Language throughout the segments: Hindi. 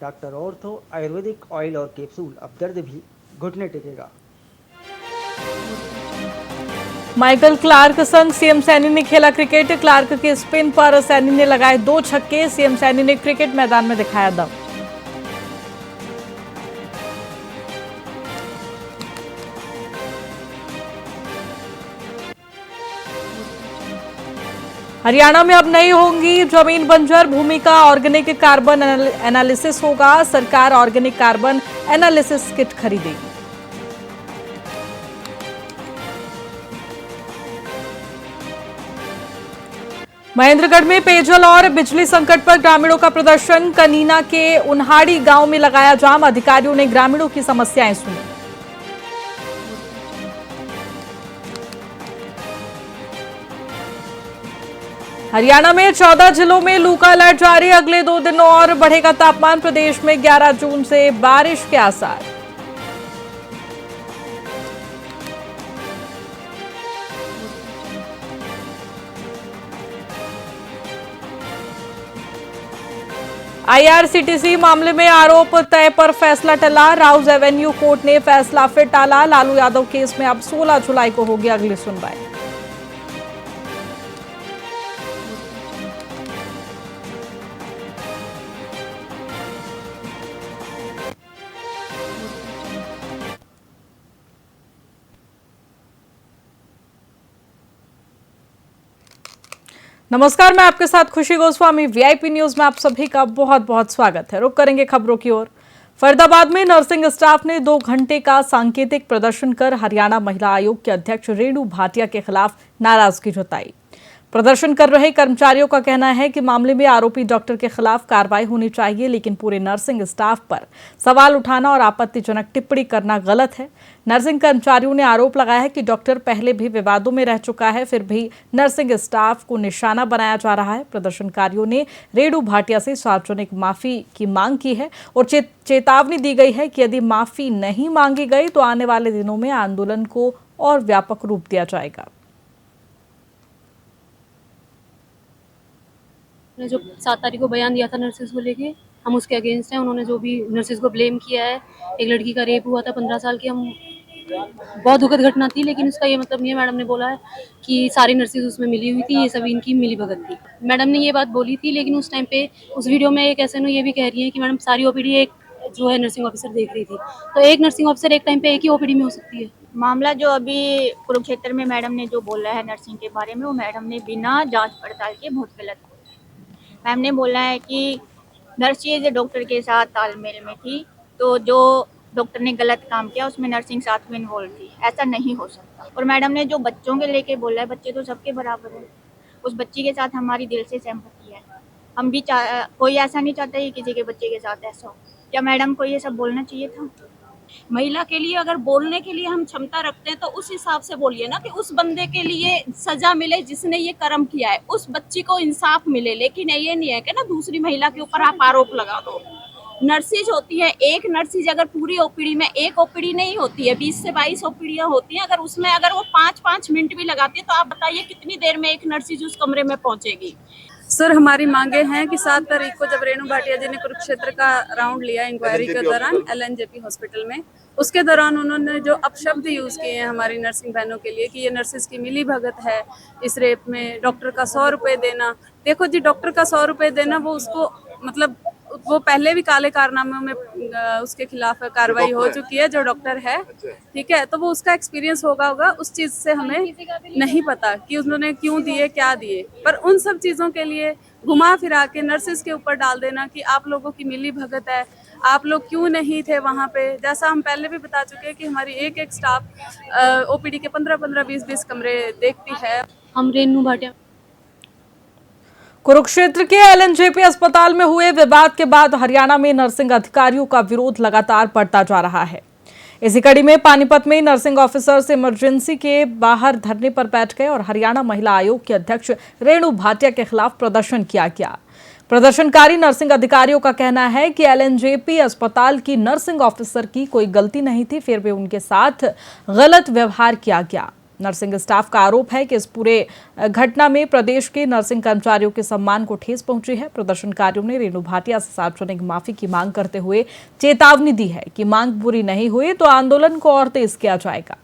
डॉक्टर ऑर्थो आयुर्वेदिक ऑयल और कैप्सूल, अब दर्द भी घुटने टेकेगा। माइकल क्लार्क संग सीएम सैनी ने खेला क्रिकेट। क्लार्क के स्पिन पर सैनी ने लगाए 2 छक्के। सीएम सैनी ने क्रिकेट मैदान में दिखाया दम। हरियाणा में अब नहीं होंगी जमीन बंजर, भूमि का ऑर्गेनिक कार्बन एनालिसिस होगा। सरकार ऑर्गेनिक कार्बन एनालिसिस किट खरीदेगी। महेंद्रगढ़ में पेयजल और बिजली संकट पर ग्रामीणों का प्रदर्शन। कनीना के उन्हाड़ी गांव में लगाया जाम। अधिकारियों ने ग्रामीणों की समस्याएं सुनी। हरियाणा में 14 जिलों में लू का अलर्ट जारी। अगले 2 दिनों और बढ़ेगा तापमान। प्रदेश में 11 जून से बारिश के आसार। आईआरसीटीसी मामले में आरोप तय पर फैसला टला। राउज एवेन्यू कोर्ट ने फैसला फिर टाला। लालू यादव केस में अब 16 जुलाई को होगी अगली सुनवाई। नमस्कार, मैं आपके साथ खुशी गोस्वामी। वीआईपी न्यूज में आप सभी का बहुत बहुत स्वागत है। रुक करेंगे खबरों की ओर। फरीदाबाद में नर्सिंग स्टाफ ने 2 घंटे का सांकेतिक प्रदर्शन कर हरियाणा महिला आयोग के अध्यक्ष रेणु भाटिया के खिलाफ नाराजगी जताई। प्रदर्शन कर रहे कर्मचारियों का कहना है कि मामले में आरोपी डॉक्टर के खिलाफ कार्रवाई होनी चाहिए, लेकिन पूरे नर्सिंग स्टाफ पर सवाल उठाना और आपत्तिजनक टिप्पणी करना गलत है। नर्सिंग कर्मचारियों ने आरोप लगाया है कि डॉक्टर पहले भी विवादों में रह चुका है, फिर भी नर्सिंग स्टाफ को निशाना बनाया जा रहा है। प्रदर्शनकारियों ने रेणु भाटिया से सार्वजनिक माफी की मांग की है और चेतावनी दी गई है कि यदि माफी नहीं मांगी गई तो आने वाले दिनों में आंदोलन को और व्यापक रूप दिया जाएगा। ने जो 7 तारीख को बयान दिया था नर्सेज को लेके, हम उसके अगेंस्ट हैं। उन्होंने जो भी नर्सेज को ब्लेम किया है, एक लड़की का रेप हुआ था 15 साल की, हम बहुत दुखद घटना थी, लेकिन इसका ये मतलब नहीं है। मैडम ने बोला है कि सारी नर्सेज उसमें मिली हुई थी, ये सभी इनकी मिली भगत थी। मैडम ने ये बात बोली थी, लेकिन उस टाइम पे उस वीडियो में एक एसएनओ ये भी कह रही है कि मैडम सारी ओपीडी एक जो है नर्सिंग ऑफिसर देख रही थी। तो एक नर्सिंग ऑफिसर एक टाइम पे एक ही ओपीडी में हो सकती है। मामला जो अभी कुरुक्षेत्र में मैडम ने जो बोला है नर्सिंग के बारे में, वो मैडम ने बिना जांच पड़ताल के बहुत गलत बोला है। मैम ने बोला है कि नर्सिंग डॉक्टर के साथ तालमेल में थी, तो जो डॉक्टर ने गलत काम किया उसमें नर्सिंग साथ में इन्वॉल्व थी। ऐसा नहीं हो सकता। और मैडम ने जो बच्चों के लेके बोला है, बच्चे तो सबके बराबर है। उस बच्ची के साथ हमारी दिल से सहमति है। हम भी कोई ऐसा नहीं चाहता कि किसी के बच्चे के साथ ऐसा हो। क्या मैडम को ये सब बोलना चाहिए था? महिला के लिए अगर बोलने के लिए हम क्षमता रखते हैं तो उस हिसाब से बोलिए ना, कि उस बंदे के लिए सजा मिले जिसने ये कर्म किया है, उस बच्ची को इंसाफ मिले। लेकिन ये नहीं है कि ना दूसरी महिला के ऊपर आप आरोप लगा दो। नर्सिज होती है, एक नर्सिज अगर पूरी ओपीडी में, एक ओपीडी नहीं होती है, 20 से 22 ओपीडियां होती हैं, अगर उसमें अगर वो 5-5 मिनट भी लगाती है तो आप बताइए कितनी देर में एक नर्सिज उस कमरे में पहुंचेगी। सर, हमारी मांगे हैं कि 7 तारीख को जब रेणु भाटिया जी ने कुरुक्षेत्र का राउंड लिया इंक्वायरी के दौरान एलएनजेपी हॉस्पिटल में, उसके दौरान उन्होंने जो अपशब्द यूज किए हैं हमारी नर्सिंग बहनों के लिए कि ये नर्सिस की मिली भगत है इस रेप में, डॉक्टर का 100 रुपये देना। देखो जी, डॉक्टर का 100 रुपये देना, वो उसको मतलब वो पहले भी काले कारनामों में उसके खिलाफ कार्रवाई हो चुकी है, जो डॉक्टर है, ठीक है। तो वो उसका एक्सपीरियंस होगा उस चीज से हमें नहीं पता कि उन्होंने क्यों दिए, क्या दिए। पर उन सब चीजों के लिए घुमा फिरा के नर्सिस के ऊपर डाल देना कि आप लोगों की मिली भगत है, आप लोग क्यों नहीं थे वहाँ पे। जैसा हम पहले भी बता चुके हैं कि हमारी एक स्टाफ ओपीडी के 15-15, 20-20 कमरे देखती है। हम रेणु भाटिया कुरुक्षेत्र के एलएनजेपी अस्पताल में हुए विवाद के बाद हरियाणा में नर्सिंग अधिकारियों का विरोध लगातार बढ़ता जा रहा है। इसी कड़ी में पानीपत में नर्सिंग ऑफिसर्स इमरजेंसी के बाहर धरने पर बैठ गए और हरियाणा महिला आयोग के अध्यक्ष रेणु भाटिया के खिलाफ प्रदर्शन किया गया। प्रदर्शनकारी नर्सिंग अधिकारियों का कहना है कि एलएनजेपी अस्पताल की नर्सिंग ऑफिसर की कोई गलती नहीं थी, फिर भी उनके साथ गलत व्यवहार किया गया। नर्सिंग स्टाफ का आरोप है कि इस पूरे घटना में प्रदेश के नर्सिंग कर्मचारियों के सम्मान को ठेस पहुंची है। प्रदर्शनकारियों ने रेणु भाटिया से सार्वजनिक माफी की मांग करते हुए चेतावनी दी है कि मांग पूरी नहीं हुई तो आंदोलन को और तेज किया जाएगा।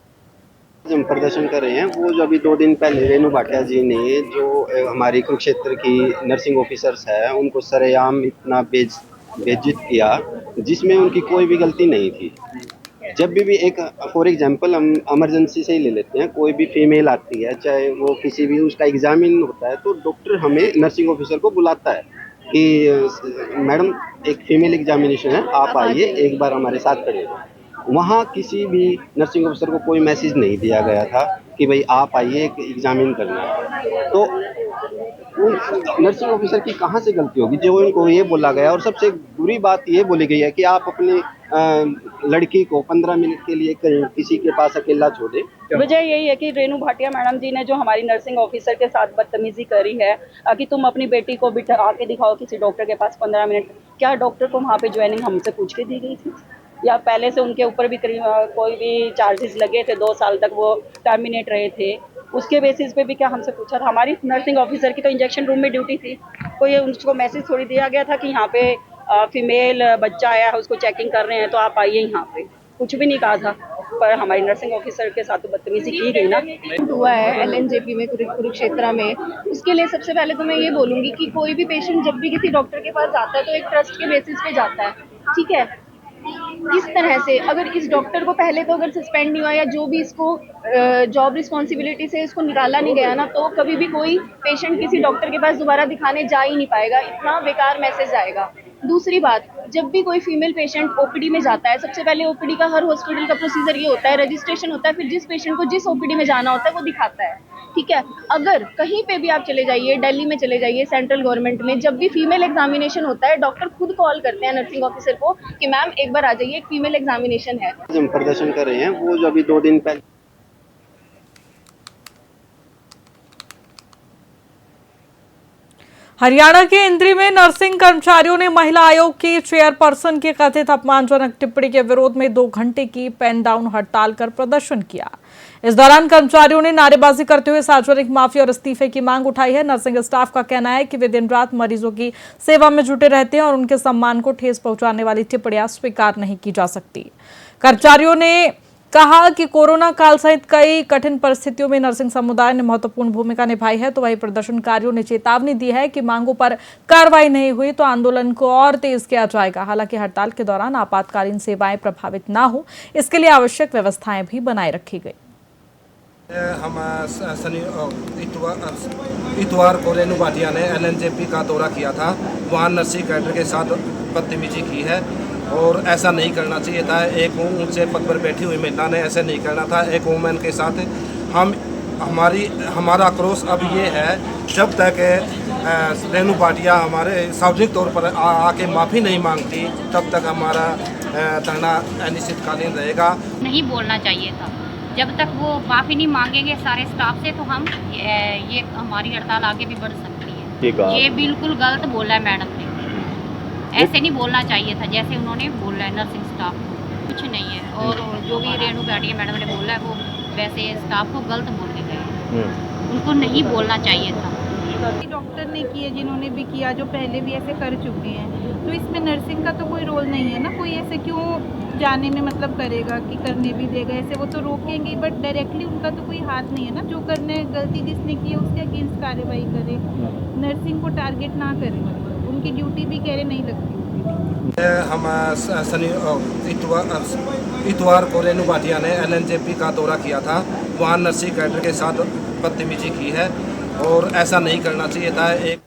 हम प्रदर्शन कर रहे हैं वो जो अभी 2 दिन पहले रेणु भाटिया जी ने जो हमारी कुरुक्षेत्र की नर्सिंग ऑफिसर्स है उनको सरेआम इतना बेइज्जत किया जिसमें उनकी कोई भी गलती नहीं थी। जब भी एक फॉर एग्जांपल हम इमरजेंसी से ही ले लेते हैं, कोई भी फीमेल आती है चाहे वो किसी भी उसका एग्जामिन होता है तो डॉक्टर हमें नर्सिंग ऑफिसर को बुलाता है कि मैडम एक फीमेल एग्जामिनेशन है, आप आइए एक बार हमारे साथ खड़े। वहाँ किसी भी नर्सिंग ऑफिसर को कोई मैसेज नहीं दिया गया था कि भाई आप आइए एक एग्जामिन करना है। तो उन नर्सिंग ऑफिसर की कहाँ से गलती होगी जो उनको ये बोला गया। और सबसे बुरी बात ये बोली गई है कि आप अपनी लड़की को 15 मिनट के लिए कहीं किसी के पास अकेला छोड़े। वजह यही है कि रेणु भाटिया मैडम जी ने जो हमारी नर्सिंग ऑफिसर के साथ बदतमीजी करी है कि तुम अपनी बेटी को बिठा के दिखाओ किसी डॉक्टर के पास 15 मिनट। क्या डॉक्टर को वहाँ पे ज्वाइनिंग हमसे पूछ के दी गई थी या पहले से उनके ऊपर भी कोई भी चार्जेस लगे थे? 2 साल तक वो टर्मिनेट रहे थे, उसके बेसिस पे भी क्या हमसे पूछा था? हमारी नर्सिंग ऑफिसर की तो इंजेक्शन रूम में ड्यूटी थी, कोई उसको मैसेज थोड़ी दिया गया था कि यहाँ पे फीमेल बच्चा आया है उसको चेकिंग कर रहे हैं तो आप आइए यहाँ पे। कुछ भी नहीं कहा था, पर हमारी नर्सिंग ऑफिसर के साथ तो बदतमीजी की गई ना। हुआ है एलएनजेपी में कुरुक्षेत्र में, उसके लिए सबसे पहले तो मैं ये बोलूंगी कि कोई भी पेशेंट जब भी किसी डॉक्टर के पास जाता है तो एक ट्रस्ट के बेसिस पे जाता है, ठीक है। इस तरह से अगर इस डॉक्टर को पहले तो अगर सस्पेंड नहीं हुआ या जो भी इसको जॉब रिस्पॉन्सिबिलिटी से इसको निकाला नहीं गया ना, तो कभी भी कोई पेशेंट किसी डॉक्टर के पास दोबारा दिखाने जा ही नहीं पाएगा। इतना बेकार मैसेज आएगा। दूसरी बात, जब भी कोई फीमेल पेशेंट ओपीडी में जाता है, सबसे पहले ओपीडी का हर हॉस्पिटल का प्रोसीजर ये होता है, रजिस्ट्रेशन होता है, फिर जिस पेशेंट को जिस ओपीडी में जाना होता है वो दिखाता है, ठीक है। अगर कहीं पे भी आप चले जाइए, दिल्ली में चले जाइए, सेंट्रल गवर्नमेंट में जब भी फीमेल एग्जामिनेशन होता है, डॉक्टर खुद कॉल करते हैं नर्सिंग ऑफिसर को कि मैम एक बार आ जाइए, एक फीमेल एग्जामिनेशन है। हम प्रदर्शन कर रहे हैं वो जो अभी 2 दिन पहले हरियाणा के इंद्री में नर्सिंग कर्मचारियों ने महिला आयोग की चेयरपर्सन की कथित अपमानजनक टिप्पणी के विरोध में 2 घंटे की पेन डाउन हड़ताल कर प्रदर्शन किया। इस दौरान कर्मचारियों ने नारेबाजी करते हुए सार्वजनिक माफी और इस्तीफे की मांग उठाई है। नर्सिंग स्टाफ का कहना है कि वे दिन रात मरीजों की सेवा में जुटे रहते हैं और उनके सम्मान को ठेस पहुंचाने वाली टिप्पणियां स्वीकार नहीं की जा सकती। कर्मचारियों ने कहा कि कोरोना काल सहित कई कठिन परिस्थितियों में नर्सिंग समुदाय ने महत्वपूर्ण भूमिका निभाई है। तो वहीं प्रदर्शनकारियों ने चेतावनी दी है कि मांगों पर कार्रवाई नहीं हुई तो आंदोलन को और तेज किया जाएगा। हालांकि हड़ताल के दौरान आपातकालीन सेवाएं प्रभावित न हो, इसके लिए आवश्यक व्यवस्थाएं भी बनाए रखी गई। हम इतवार को रेणु भाटिया ने एलएनजेपी का दौरा किया था, वहाँ नर्सिंग कैडर के साथ बदतमीजी की है और ऐसा नहीं करना चाहिए था। एक ऊंचे पद पर बैठी हुई महिला ने ऐसे नहीं करना था एक वुमेन के साथ। हमारा आक्रोश अब ये है, जब तक रेणु भाटिया हमारे सार्वजनिक तौर पर आके माफ़ी नहीं मांगती तब तक हमारा धरना अनिश्चितकालीन रहेगा। नहीं बोलना चाहिए था, जब तक वो माफ़ी नहीं मांगेंगे सारे स्टाफ से तो हम ये हमारी हड़ताल आगे भी बढ़ सकती है। ये बिल्कुल गलत बोला है मैडम ने, ऐसे नहीं बोलना चाहिए था जैसे उन्होंने बोला है नर्सिंग स्टाफ को। कुछ नहीं है, और जो भी रेणु भाटिया मैडम ने बोला है वो वैसे स्टाफ को गलत बोल के गए, उनको नहीं बोलना चाहिए था। डॉक्टर ने किए जिन्होंने भी किया, जो पहले भी ऐसे कर चुके हैं, तो इसमें नर्सिंग का तो कोई रोल नहीं है ना। कोई ऐसे क्यों जाने में मतलब करेगा कि करने भी देगा, ऐसे वो तो रोकेंगे, बट डायरेक्टली उनका तो कोई हाथ नहीं है ना। जो करने गलती जिसने की है उसके अगेंस्ट कार्रवाई करे, नर्सिंग को टारगेट ना करें, उनकी ड्यूटी भी कह रहे नहीं लगती। हम इतवार को रेणु भाटिया ने एलएनजेपी का दौरा किया था, वहाँ नर्सिंग कैडर के साथ बदतमीजी की है और ऐसा नहीं करना चाहिए था। एक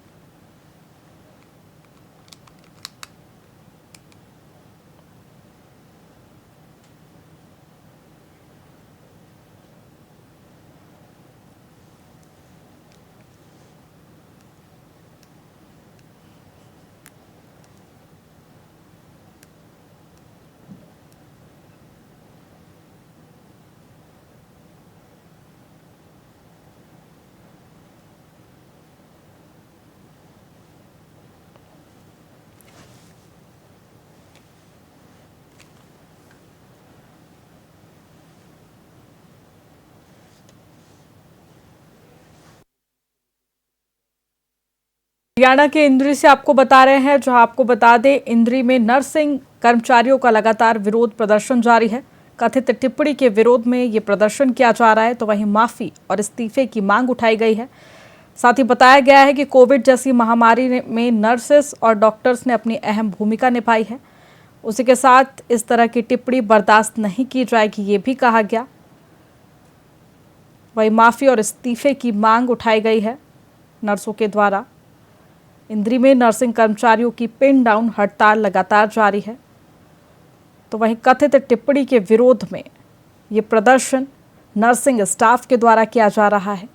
हरियाणा के इंद्री से आपको बता रहे हैं, जहां आपको बता दें इंद्री में नर्सिंग कर्मचारियों का लगातार विरोध प्रदर्शन जारी है। कथित टिप्पणी के विरोध में ये प्रदर्शन किया जा रहा है, तो वहीं माफी और इस्तीफे की मांग उठाई गई है। साथ ही बताया गया है कि कोविड जैसी महामारी में नर्सेस और डॉक्टर्स ने अपनी अहम भूमिका निभाई है। उसी के साथ इस तरह की टिप्पणी बर्दाश्त नहीं की जाएगी, ये भी कहा गया। वहीं माफी और इस्तीफे की मांग उठाई गई है नर्सों के द्वारा। इंद्री में नर्सिंग कर्मचारियों की पिन डाउन हड़ताल लगातार जारी है, तो वहीं कथित टिप्पणी के विरोध में ये प्रदर्शन नर्सिंग स्टाफ के द्वारा किया जा रहा है।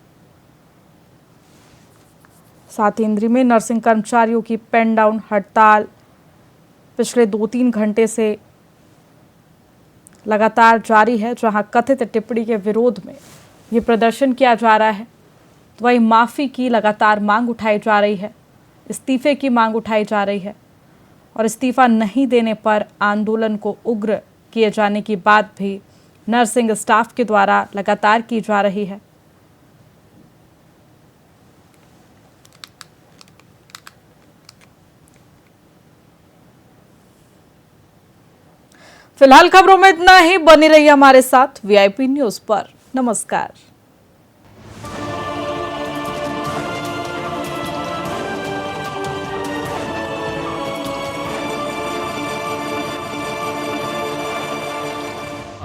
साथ ही इंद्री में नर्सिंग कर्मचारियों की पेन डाउन हड़ताल पिछले 2-3 घंटे से लगातार जारी है, जहां कथित टिप्पणी के विरोध में ये प्रदर्शन किया जा रहा है। तो वहीं माफ़ी की लगातार मांग उठाई जा रही है, इस्तीफे की मांग उठाई जा रही है और इस्तीफा नहीं देने पर आंदोलन को उग्र किए जाने की बात भी नर्सिंग स्टाफ के द्वारा लगातार की जा रही है। फिलहाल खबरों में इतना ही। बनी रहिए हमारे साथ VIP न्यूज़ पर। नमस्कार।